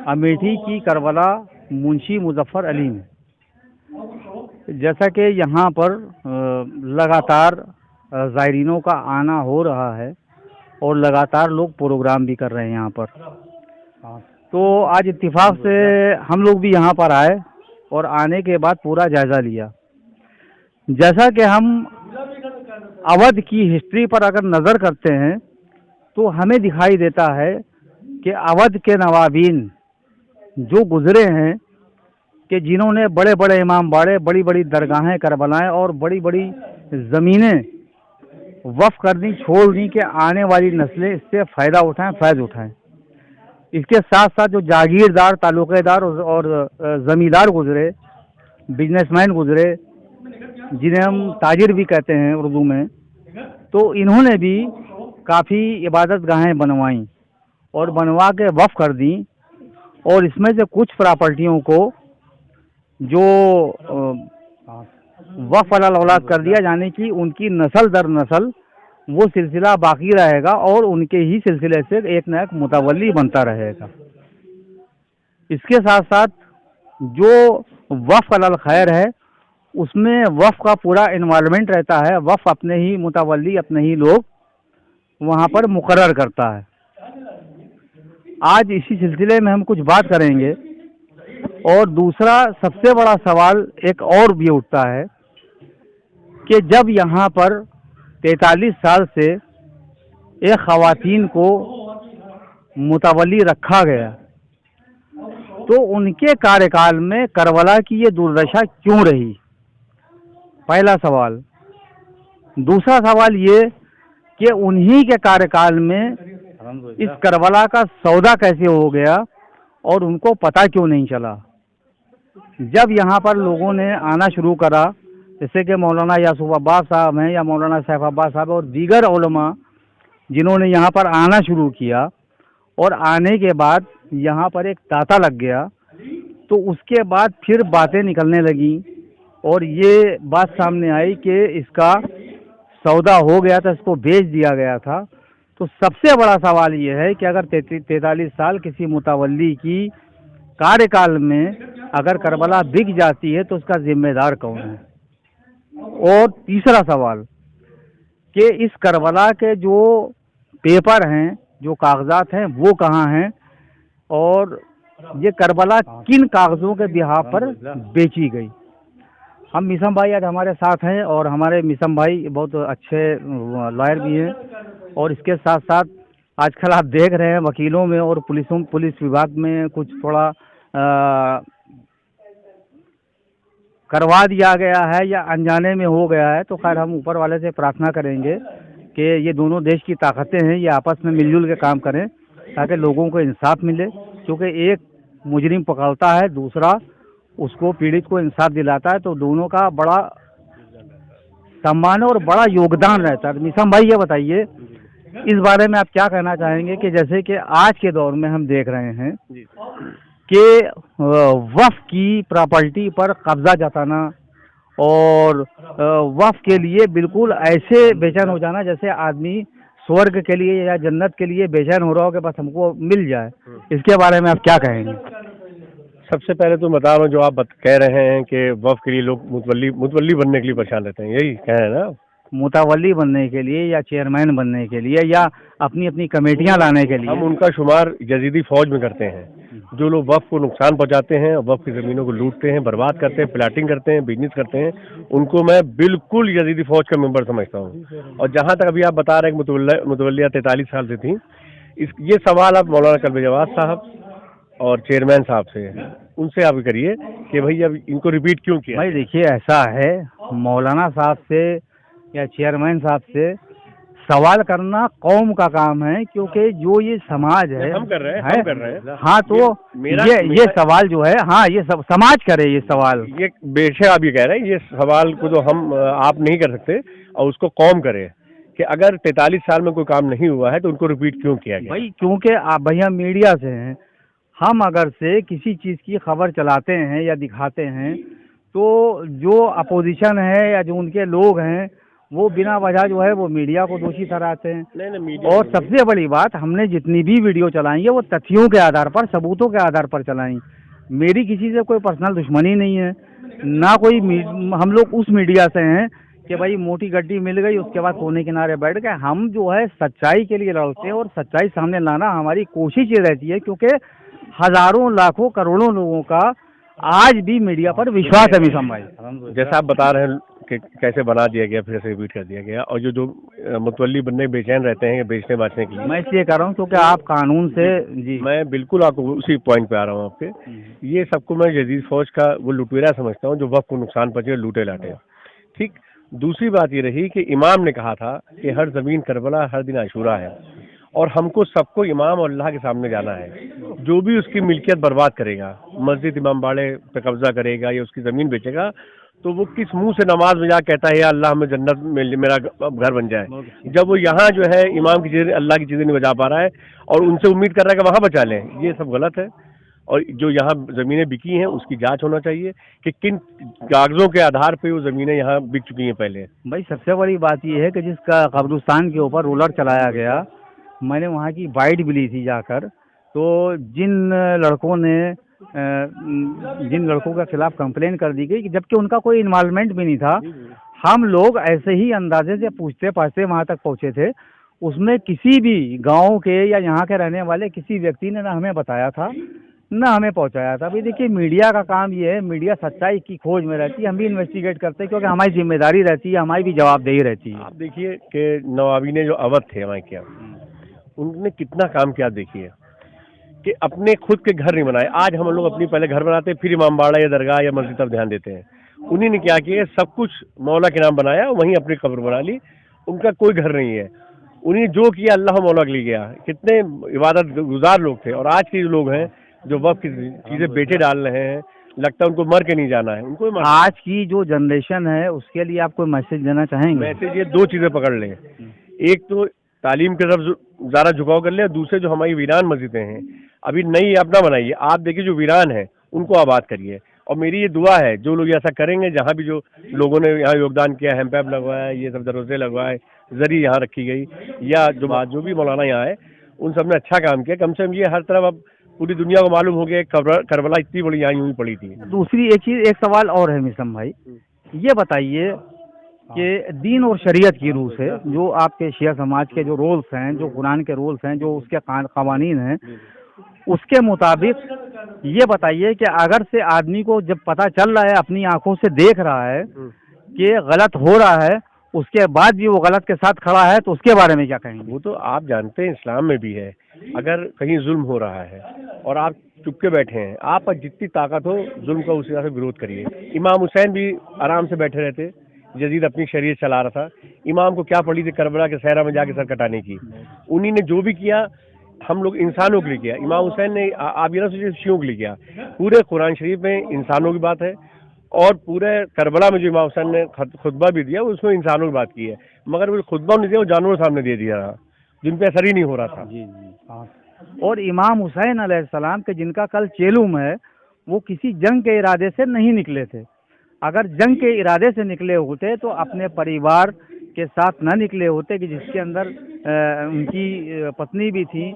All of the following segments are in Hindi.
अमेठी की करबला मुंशी मुजफ्फर अली में। जैसा कि यहाँ पर लगातार ज़ायरीनों का आना हो रहा है और लगातार लोग प्रोग्राम भी कर रहे हैं यहाँ पर, तो आज इत्तेफाक से हम लोग भी यहाँ पर आए और आने के बाद पूरा जायज़ा लिया। जैसा कि हम अवध की हिस्ट्री पर अगर नज़र करते हैं तो हमें दिखाई देता है कि अवध के नवाबीन जो गुज़रे हैं, कि जिन्होंने बड़े बड़े इमाम बाड़े, बड़ी बड़ी दरगाहें करबलाएं और बड़ी बड़ी ज़मीनें वफ़ कर दी, छोड़ दी कि आने वाली नस्लें इससे फ़ायदा उठाएं, फैज़ उठाएं। इसके साथ साथ जो जागीरदार, ताल्लुकेदार और ज़मींदार गुज़रे, बिजनेसमैन गुज़रे, जिन्हें हम ताजिर भी कहते हैं उर्दू में, तो इन्होंने भी काफ़ी इबादत गाहें बनवाईं और बनवा के वफ़ कर दी। और इसमें से कुछ प्रॉपर्टियों को जो वफ़ अलल औलाद कर दिया, यानी कि उनकी नस्ल दर नस्ल वो सिलसिला बाकी रहेगा और उनके ही सिलसिले से एक न एक मुतवल्ली बनता रहेगा। इसके साथ साथ जो वफ़ अलल खैर है उसमें वफ़ का पूरा इन्वॉल्वमेंट रहता है। वफ़ अपने ही मुतवल्ली, अपने ही लोग वहाँ पर मुकर्रर करता है। आज इसी सिलसिले में हम कुछ बात करेंगे। और दूसरा सबसे बड़ा सवाल एक और भी उठता है कि जब यहाँ पर 43 साल से एक ख़वातीन को मुतवल्ली रखा गया, तो उनके कार्यकाल में करबला की ये दुर्दशा क्यों रही? पहला सवाल। दूसरा सवाल ये कि उन्हीं के कार्यकाल में इस करबला का सौदा कैसे हो गया और उनको पता क्यों नहीं चला? जब यहाँ पर लोगों ने आना शुरू करा, जैसे कि मौलाना यासूफ अब्बास साहब हैं या मौलाना सैफ अब्बास साहब और दीगर उलमा जिन्होंने यहाँ पर आना शुरू किया, और आने के बाद यहाँ पर एक तांता लग गया, तो उसके बाद फिर बातें निकलने लगी और ये बात सामने आई कि इसका सौदा हो गया था, इसको बेच दिया गया था। तो सबसे बड़ा सवाल ये है कि अगर 43 साल किसी मुतवल्ली की कार्यकाल में अगर करबला बिक जाती है तो उसका जिम्मेदार कौन है? और तीसरा सवाल कि इस करबला के जो पेपर हैं, जो कागजात हैं, वो कहाँ हैं और ये करबला किन कागज़ों के बिहाफ पर बेची गई? हम मिसम भाई आज हमारे साथ हैं और हमारे मिसम भाई बहुत अच्छे लॉयर भी हैं, और इसके साथ साथ आजकल आप देख रहे हैं वकीलों में और पुलिस विभाग में कुछ थोड़ा करवा दिया गया है या अनजाने में हो गया है। तो खैर हम ऊपर वाले से प्रार्थना करेंगे कि ये दोनों देश की ताकतें हैं, ये आपस में मिलजुल के काम करें ताकि लोगों को इंसाफ मिले। क्योंकि एक मुजरिम पकड़ता है, दूसरा उसको, पीड़ित को इंसाफ दिलाता है, तो दोनों का बड़ा सम्मान और बड़ा योगदान रहता है। मिसम भाई ये बताइए इस बारे में आप क्या कहना चाहेंगे कि जैसे कि आज के दौर में हम देख रहे हैं कि वफ़ की प्रॉपर्टी पर कब्जा जताना और वफ़ के लिए बिल्कुल ऐसे बेचैन हो जाना जैसे आदमी स्वर्ग के लिए या जन्नत के लिए बेचैन हो रहा हो कि बस हमको मिल जाए, इसके बारे में आप क्या कहेंगे? सबसे पहले तो बता रहा हूँ, जो आप कह रहे हैं कि वफ़ के लिए लोग मुतवल्ली बनने के लिए परेशान रहते हैं, यही कह रहे हैं ना? मुतवल्ली बनने के लिए या चेयरमैन बनने के लिए या अपनी अपनी कमेटियां लाने के लिए। हम उनका शुमार यजीदी फ़ौज में करते हैं, जो लोग वफ़ को नुकसान पहुंचाते हैं, वफ़ की ज़मीनों को लूटते हैं, बर्बाद करते हैं, प्लाटिंग करते हैं, बिजनेस करते हैं, उनको मैं बिल्कुल यजीदी फ़ौज का मेंबर समझता हूँ। और जहाँ तक अभी आप बता रहे हैं कि मुतवल्लियाँ 43 साल से थी, ये सवाल आप मौलाना कल्बे जवाद साहब और चेयरमैन साहब से, उनसे आप करिए कि भाई अब इनको रिपीट क्यों किया। भाई देखिए, ऐसा है, मौलाना साहब से या चेयरमैन साहब से सवाल करना कौम का काम है, क्योंकि जो ये समाज है हम कर रहे हैं। हाँ, तो ये सवाल जो है, हाँ, ये सब समाज करे ये सवाल। ये बेशक आप ये कह रहे हैं, ये सवाल को तो हम आप नहीं कर सकते और उसको कौम करे कि अगर 43 साल में कोई काम नहीं हुआ है तो उनको रिपीट क्यों किया गया। भाई क्योंकि आप भैया मीडिया से हैं, हम अगर से किसी चीज़ की खबर चलाते हैं या दिखाते हैं तो जो अपोजिशन है या जो उनके लोग हैं वो बिना वजह जो है वो मीडिया को दोषी ठहराते हैं। नहीं मीडिया और सबसे बड़ी बात, हमने जितनी भी वीडियो चलाई है वो तथ्यों के आधार पर, सबूतों के आधार पर चलाई। मेरी किसी से कोई पर्सनल दुश्मनी नहीं है, ना कोई हम लोग उस मीडिया से हैं कि भाई मोटी गड्डी मिल गई उसके बाद कोने किनारे बैठ गए। हम जो है सच्चाई के लिए लड़ते हैं और सच्चाई सामने लाना हमारी कोशिश ये रहती है, क्योंकि हजारों लाखों करोड़ों लोगों का आज भी मीडिया पर विश्वास है। मिसम भाई, जैसा आप बता रहे हैं कि कैसे बना दिया गया, फिर से रिपीट कर दिया गया, और जो मुतवल्ली बनने बेचैन रहते हैं बेचने बांटने के लिए, मैं इसलिए कर रहा हूँ क्योंकि आप कानून से जी, मैं बिल्कुल आपको उसी पॉइंट पे आ रहा हूँ आपके। ये सबको मैं जदीद फौज का वो लुटेरा समझता हूँ जो वक्त को नुकसान पहुंचे, लूटे लाटे। ठीक। दूसरी बात ये रही कि इमाम ने कहा था कि हर जमीन करबला, हर दिन आशूरा है, और हमको सबको इमाम और अल्लाह के सामने जाना है। जो भी उसकी मिल्कियत बर्बाद करेगा, मस्जिद इमाम बाड़े पे कब्जा करेगा या उसकी ज़मीन बेचेगा, तो वो किस मुंह से नमाज में जा कहता है या अल्लाह हमें जन्नत में मेरा घर बन जाए, जब वो यहाँ जो है इमाम की चीज़ें, अल्लाह की चीज़ें नहीं बचा पा रहा है और उनसे उम्मीद कर रहा है कि वहाँ बचा लें। ये सब गलत है। और जो यहाँ ज़मीनें बिकी हैं उसकी जांच होना चाहिए कि किन कागज़ों के आधार पे वो ज़मीनें यहाँ बिक चुकी हैं पहले। भाई सबसे बड़ी बात ये है कि जिसका कब्रिस्तान के ऊपर रोलर चलाया गया, मैंने वहाँ की बाइट भी ली थी जाकर, तो जिन लड़कों के खिलाफ कंप्लेन कर दी गई कि जबकि उनका कोई इन्वॉल्वमेंट भी नहीं था, हम लोग ऐसे ही अंदाजे से पूछते पाछते वहाँ तक पहुँचे थे। उसमें किसी भी गांव के या यहाँ के रहने वाले किसी व्यक्ति ने ना हमें बताया था ना हमें पहुँचाया था। भाई देखिए, मीडिया का काम ये है, मीडिया सच्चाई की खोज में रहती है, हम भी इन्वेस्टिगेट करते हैं क्योंकि हमारी जिम्मेदारी रहती है, हमारी भी जवाबदेही रहती है। आप देखिए कि नवाबी ने जो अवध थे हमारे क्या, उन्होंने कितना काम किया। देखिए कि अपने खुद के घर नहीं बनाए। आज हम लोग अपनी पहले घर बनाते हैं, फिर इमाम बाड़ा या दरगाह या मस्जिद पर ध्यान देते हैं। उन्हीं ने क्या किया, सब कुछ मौला के नाम बनाया, वहीं अपनी कब्र बना ली। उनका कोई घर नहीं है। उन्हीं जो किया अल्लाह मौला के लिए किया। कितने इबादत गुजार लोग थे। और आज के जो लोग हैं जो वक्त की चीज़ें बेचे डाल रहे हैं, लगता है उनको मर के नहीं जाना है। उनको आज की जो जनरेशन है उसके लिए आप कोई मैसेज देना चाहेंगे? मैसेज ये दो चीज़ें पकड़ लें। एक तो तालीम की तरफ ज़्यादा झुकाव कर ले, और दूसरे जो हमारी वीरान मस्जिदें हैं अभी नई अपना बनाइए। आप देखिए जो वीरान है उनको आबाद करिए। और मेरी ये दुआ है जो लोग ऐसा करेंगे, जहाँ भी जो लोगों ने यहाँ योगदान किया, हैंडपैप लगवाया, ये सब दरवाजे लगवाए, जरी यहाँ रखी गई, या जो भी मौलाना यहाँ है उन सब ने अच्छा काम किया। कम से कम ये हर तरफ अब पूरी दुनिया को मालूम हो गया करबला इतनी बड़ी यहाँ यूं ही पड़ी थी। दूसरी एक सवाल और है मिसम भाई, ये बताइए कि दीन और शरीयत की रूह से जो आपके शिया समाज के जो रोल्स हैं, जो कुरान के रोल्स हैं, जो उसके कवानीन हैं, उसके मुताबिक ये बताइए कि अगर से आदमी को जब पता चल रहा है, अपनी आंखों से देख रहा है कि गलत हो रहा है, उसके बाद भी वो गलत के साथ खड़ा है, तो उसके बारे में क्या कहेंगे? वो तो आप जानते हैं इस्लाम में भी है, अगर कहीं जुल्म हो रहा है और आप चुपके बैठे हैं, आप पर जितनी ताकत हो जुल्म का उसी तरह से विरोध करिए। इमाम हुसैन भी आराम से बैठे रहते, यजीद अपनी शरीयत चला रहा था। इमाम को क्या पड़ी थी करबला के सहरा में जाके सर कटाने की? उन्हीं ने जो भी किया हम लोग इंसानों के लिए किया। इमाम हुसैन ने आप ये ना सोचिए शियों के लिए किया। पूरे कुरान शरीफ में इंसानों की बात है, और पूरे करबला में जो इमाम हुसैन ने खुतबा भी दिया उसमें इंसानों की बात की है। मगर वो खुतबा नहीं दिया, वो जानवरों के सामने दे दिया जिन पे असर ही नहीं हो रहा था। जी जी। और इमाम हुसैन अलैहिस्सलाम के जिनका कल चेलुम है, वो किसी जंग के इरादे से नहीं निकले थे। अगर जंग के इरादे से निकले होते तो अपने परिवार के साथ न निकले होते, कि जिसके अंदर उनकी पत्नी भी थी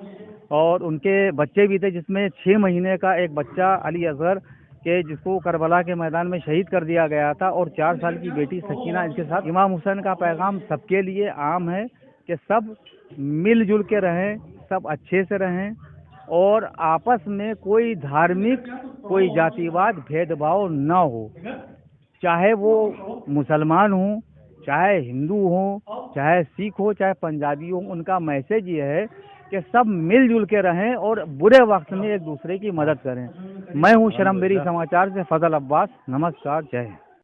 और उनके बच्चे भी थे, जिसमें 6 महीने का एक बच्चा अली असगर के जिसको करबला के मैदान में शहीद कर दिया गया था, और 4 साल की बेटी सकीना इसके साथ। इमाम हुसैन का पैगाम सबके लिए आम है कि सब मिलजुल के रहें, सब अच्छे से रहें, और आपस में कोई धार्मिक, कोई जातिवाद भेदभाव न हो। चाहे वो मुसलमान हो, चाहे हिंदू हो, चाहे सिख हो, चाहे पंजाबी हो, उनका मैसेज ये है कि सब मिलजुल के रहें और बुरे वक्त में एक दूसरे की मदद करें। मैं हूँ शरमबेरी समाचार से फजल अब्बास। नमस्कार, जय हिंद।